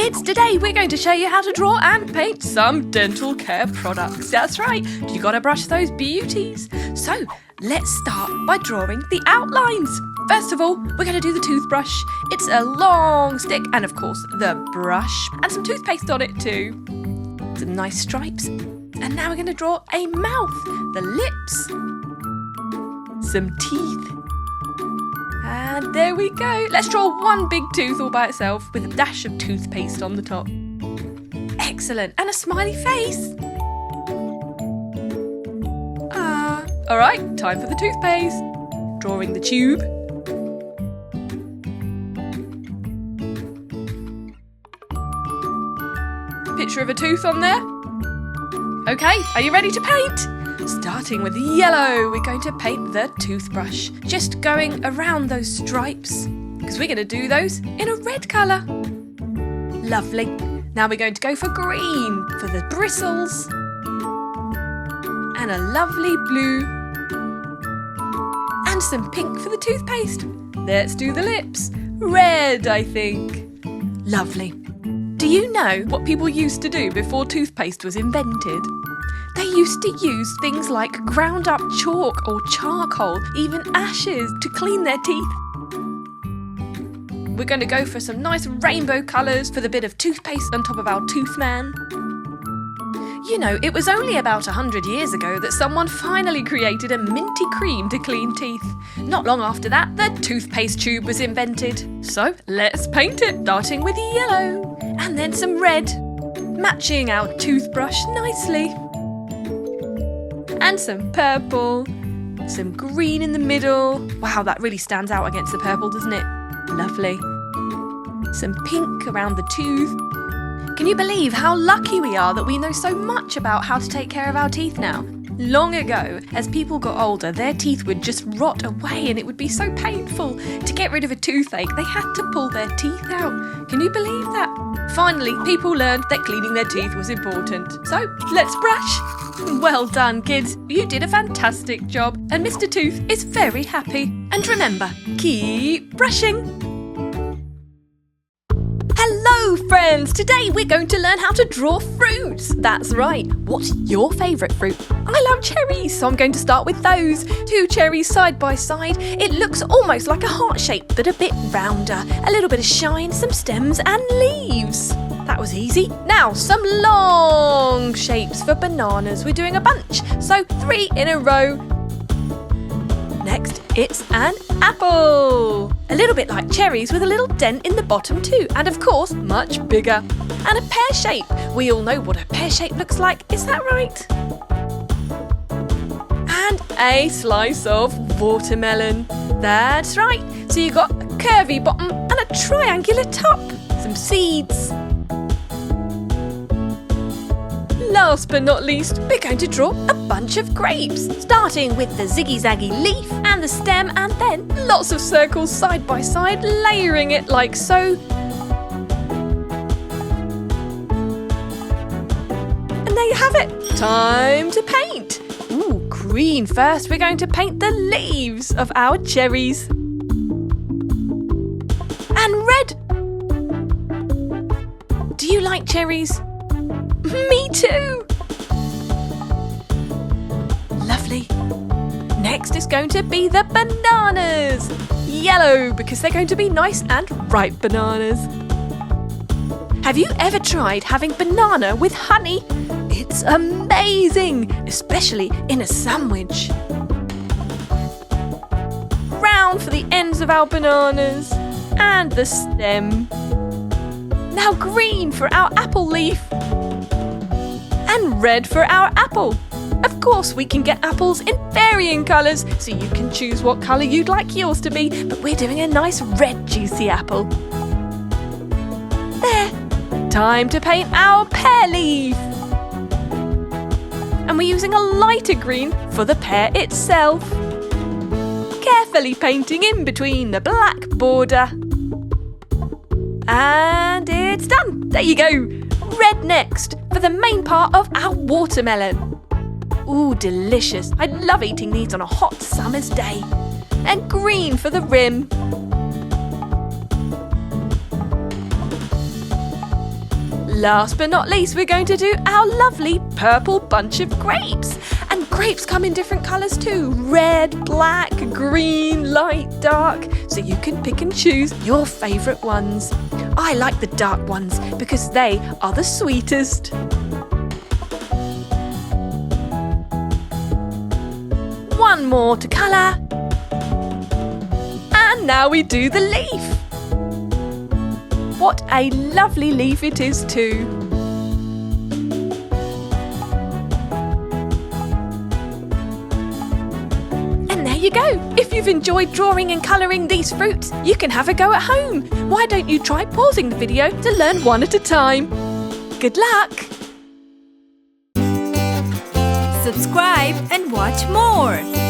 Kids, today we're going to show you how to draw and paint some dental care products. That's right, you gotta brush those beauties. So, let's start by drawing the outlines. First of all, we're going to do the toothbrush. It's a long stick and of course the brush and some toothpaste on it too. Some nice stripes. And now we're going to draw a mouth, the lips, some teeth. And there we go. Let's draw one big tooth all by itself with a dash of toothpaste on the top. Excellent. And a smiley face. All right, time for the toothpaste. Drawing the tube. Picture of a tooth on there. Okay, are you ready to paint? Starting with yellow, we're going to paint the toothbrush. Just going around those stripes, because we're going to do those in a red colour. Lovely. Now we're going to go for green for the bristles. And a lovely blue. And some pink for the toothpaste. Let's do the lips. Red, I think. Lovely. Do you know what people used to do before toothpaste was invented? They used to use things like ground up chalk or charcoal, even ashes, to clean their teeth. We're going to go for some nice rainbow colours for the bit of toothpaste on top of our tooth man. You know, it was only about 100 years ago that someone finally created a minty cream to clean teeth. Not long after that, the toothpaste tube was invented. So let's paint it, starting with yellow and then some red, matching our toothbrush nicely. And some purple, some green in the middle. Wow, that really stands out against the purple, doesn't it? Lovely. Some pink around the tooth. Can you believe how lucky we are that we know so much about how to take care of our teeth now? Long ago, as people got older, their teeth would just rot away and it would be so painful. To get rid of a toothache, they had to pull their teeth out. Can you believe that? Finally, people learned that cleaning their teeth was important. So, let's brush. Well done, kids. You did a fantastic job. And Mr. Tooth is very happy. And remember, keep brushing. Hello friends! Today we're going to learn how to draw fruits. That's right. What's your favourite fruit? I love cherries, so I'm going to start with those. 2 cherries side by side. It looks almost like a heart shape, but a bit rounder. A little bit of shine, some stems and leaves. That was easy. Now, some long shapes for bananas. We're doing a bunch, so 3 in a row. Next, it's an apple. A little bit like cherries with a little dent in the bottom too. And of course, much bigger. And a pear shape. We all know what a pear shape looks like. Is that right? And a slice of watermelon. That's right. So you've got a curvy bottom and a triangular top. Some seeds. Last but not least, we're going to draw a bunch of grapes, starting with the ziggy-zaggy leaf and the stem, and then lots of circles side by side, layering it like so. And there you have it. Time to paint. Ooh, green first. We're going to paint the leaves of our cherries. And red. Do you like cherries? Me too! Lovely. Next is going to be the bananas. Yellow, because they're going to be nice and ripe bananas. Have you ever tried having banana with honey? It's amazing, especially in a sandwich. Round for the ends of our bananas and the stem. Now green for our apple leaf. And red for our apple. Of course, we can get apples in varying colours, so you can choose what colour you'd like yours to be, but we're doing a nice red juicy apple. There. Time to paint our pear leaf. And we're using a lighter green for the pear itself. Carefully painting in between the black border. And it's done. There you go. Red next for the main part of our watermelon. Ooh, delicious. I love eating these on a hot summer's day. And green for the rim. last but not least, we're going to do our lovely purple bunch of grapes. And grapes come in different colours too. Red, black, green, light, dark. So you can pick and choose your favourite ones. I like the dark ones because they are the sweetest. One more to colour. And now we do the leaf. What a lovely leaf it is too. And there you go. If you've enjoyed drawing and colouring these fruits, you can have a go at home. Why don't you try pausing the video to learn one at a time? Good luck! Subscribe and watch more.